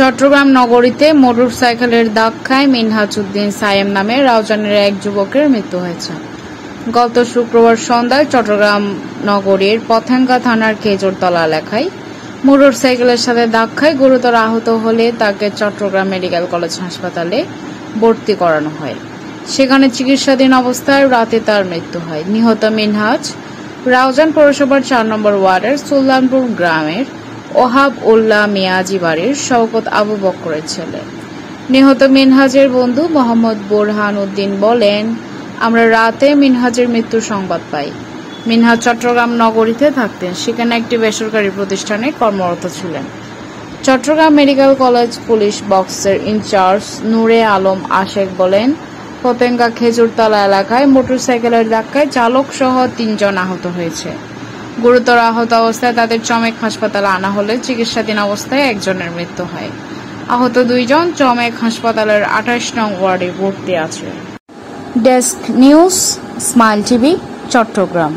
চট্টগ্রাম নগরীতে মোটরসাইকেলের ধাক্কায় মিনহাজ উদ্দিন সায়েম নামে রাউজানের এক যুবকের মৃত্যু হয়েছে। গত শুক্রবার সন্ধ্যায় চট্টগ্রাম নগরীর পতেঙ্গা থানার খেজুরতলা এলাকায় মোটরসাইকেলের সাথে ধাক্কায় গুরুতর আহত হলে তাকে চট্টগ্রাম মেডিকেল কলেজ হাসপাতালে ভর্তি করানো হয়। সেখানে চিকিৎসাধীন অবস্থায় রাতে তার মৃত্যু হয়। নিহত মিনহাজ রাউজান পৌরসভার ৪ নম্বর ওয়ার্ডের সুলতানপুর গ্রামের ওহাব উল্লাহ মিয়াজি বাড়ির শওকত আবু বকরের ছেলে। নিহত মিনহাজের বন্ধু মোহাম্মদ বোরহান উদ্দিন বলেন, আমরা রাতে মিনহাজের মৃত্যুর সংবাদ পাই। মিনহাজ চট্টগ্রাম নগরীতে থাকতেন, সেখানে একটি বেসরকারি প্রতিষ্ঠানে কর্মরত ছিলেন। চট্টগ্রাম মেডিকেল কলেজ পুলিশ বক্সের ইনচার্জ নূরে আলম আশেক বলেন, পতেঙ্গা খেজুরতলা এলাকায় মোটরসাইকেলের ধাক্কায় চালক সহ ৩ জন আহত হয়েছে। গুরুতর আহত অবস্থায় তাদের চমেক হাসপাতালে আনা হলে চিকিৎসাধীন অবস্থায় একজনের মৃত্যু হয়। আহত 2 জন চমেক হাসপাতালের 28 নং ওয়ার্ডে ভর্তি আছে। Desk news, smile TV, Chittagong.